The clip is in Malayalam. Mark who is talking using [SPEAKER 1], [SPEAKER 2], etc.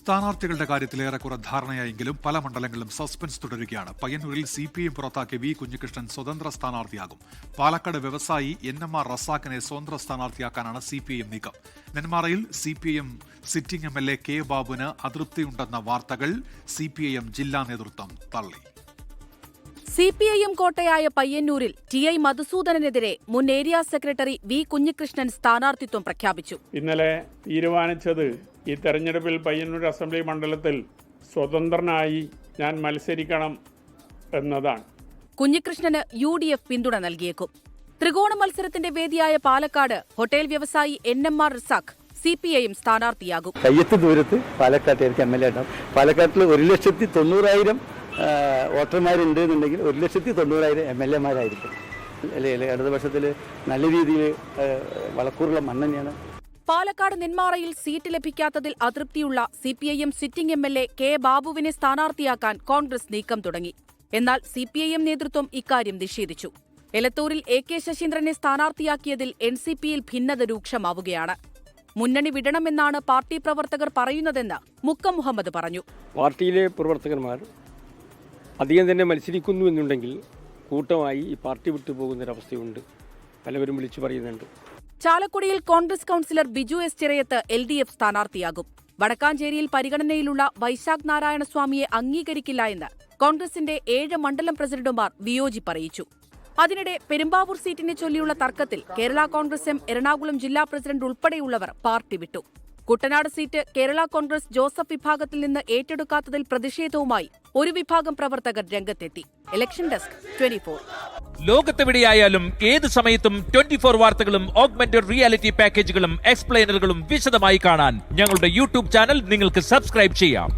[SPEAKER 1] സ്ഥാനാർത്ഥികളുടെ കാര്യത്തിൽ ഏറെക്കുറെ ധാരണയായെങ്കിലും പല മണ്ഡലങ്ങളിലും സസ്പെൻസ് തുടരുകയാണ്. പയ്യന്നൂരിൽ CPM പുറത്താക്കിയ വി കുഞ്ഞികൃഷ്ണൻ സ്വതന്ത്ര സ്ഥാനാർത്ഥിയാകും. പാലക്കാട് വ്യവസായി NMR റസാഖിനെ സ്വതന്ത്ര സ്ഥാനാർത്ഥിയാക്കാനാണ് CPM നീക്കം. നെന്മാറയിൽ CPM സിറ്റിംഗ് MLA K ബാബുവിന് അതൃപ്തിയുണ്ടെന്ന വാർത്തകൾ CPIM ജില്ലാ നേതൃത്വം തള്ളി.
[SPEAKER 2] CPIM കോട്ടയായ പയ്യന്നൂരിൽ TI മധുസൂദനനെതിരെ മുൻ ഏരിയ സെക്രട്ടറി വി കുഞ്ഞികൃഷ്ണൻ സ്ഥാനാർത്ഥിത്വം പ്രഖ്യാപിച്ചു.
[SPEAKER 3] ഇന്നലെ തീരുമാനിച്ചത് ഈ തെരഞ്ഞെടുപ്പിൽ പയ്യന്നൂർ അസംബ്ലി മണ്ഡലത്തിൽ സ്വതന്ത്രനായി ഞാൻ മത്സരിക്കണം എന്നതാണ്.
[SPEAKER 2] കുഞ്ഞികൃഷ്ണന് UDF പിന്തുണ നൽകിയേക്കും. ത്രികോണ മത്സരത്തിന്റെ വേദിയായ പാലക്കാട് ഹോട്ടൽ വ്യവസായി NMR റസാഖ് CPIM സ്ഥാനാർത്ഥിയാകും.
[SPEAKER 4] കയ്യെത്ത് ദൂരത്ത് പാലക്കാട്ടേക്ക് MLA ഉണ്ടാവും. പാലക്കാട്ടിൽ 1,90,000 വോട്ടർമാരുണ്ട് എന്നുണ്ടെങ്കിൽ 1,90,000 MLA-മാരായിരിക്കും. ഇടതുപക്ഷത്തിൽ നല്ല രീതിയിൽ വളക്കൂറുള്ള മണ്ണെന്നെയാണ്.
[SPEAKER 2] പാലക്കാട് നെന്മാറയിൽ സീറ്റ് ലഭിക്കാത്തതിൽ അതൃപ്തിയുള്ള CPIM സിറ്റിംഗ് MLA K ബാബുവിനെ സ്ഥാനാർത്ഥിയാക്കാൻ കോൺഗ്രസ് നീക്കം തുടങ്ങി. എന്നാൽ CPIM നേതൃത്വം ഇക്കാര്യം നിഷേധിച്ചു. എലത്തൂരിൽ AK ശശീന്ദ്രനെ സ്ഥാനാർത്ഥിയാക്കിയതിൽ NCP-യിൽ ഭിന്നത രൂക്ഷമാവുകയാണ്. മുന്നണി വിടണമെന്നാണ് പാർട്ടി പ്രവർത്തകർ പറയുന്നതെന്ന് മുക്കം മുഹമ്മദ് പറഞ്ഞു.
[SPEAKER 5] പാർട്ടിയിലെ പ്രവർത്തകന്മാർ അധികം തന്നെ മത്സരിക്കുന്നു എന്നുണ്ടെങ്കിൽ കൂട്ടമായി ഈ പാർട്ടി വിട്ടുപോകുന്നൊരവസ്ഥയുണ്ട്. പലവരും വിളിച്ചു പറയുന്നുണ്ട്.
[SPEAKER 2] ചാലക്കുടിയിൽ Congress councillor Biju S Chirayath LDF സ്ഥാനാർത്ഥിയാകും. വടക്കാഞ്ചേരിയിൽ പരിഗണനയിലുള്ള വൈശാഖ് നാരായണസ്വാമിയെ അംഗീകരിക്കില്ല എന്ന് കോൺഗ്രസിന്റെ 7 മണ്ഡലം പ്രസിഡന്റുമാർ വിയോജിപ്പ് അറിയിച്ചു. അതിനിടെ പെരുമ്പാവൂർ സീറ്റിനെ ചൊല്ലിയുള്ള തർക്കത്തിൽ കേരള കോൺഗ്രസ് M എറണാകുളം ജില്ലാ പ്രസിഡന്റ് ഉൾപ്പെടെയുള്ളവർ പാർട്ടി വിട്ടു. കുട്ടനാട് സീറ്റ് കേരള കോൺഗ്രസ് ജോസഫ് വിഭാഗത്തിൽ നിന്ന് ഏറ്റെടുക്കാത്തതിൽ പ്രതിഷേധവുമായി ഒരു വിഭാഗം പ്രവർത്തകർ രംഗത്തെത്തി. Election desk 24.
[SPEAKER 6] ലോകത്തെവിടെയായാലും ഏത് സമയത്തും 24 വാർത്തകളും ഓഗ്മെന്റഡ് റിയാലിറ്റി പാക്കേജുകളും എക്സ്പ്ലെയിനറുകളും വിശദമായി കാണാൻ ഞങ്ങളുടെ YouTube ചാനൽ നിങ്ങൾക്ക് സബ്സ്ക്രൈബ് ചെയ്യാം.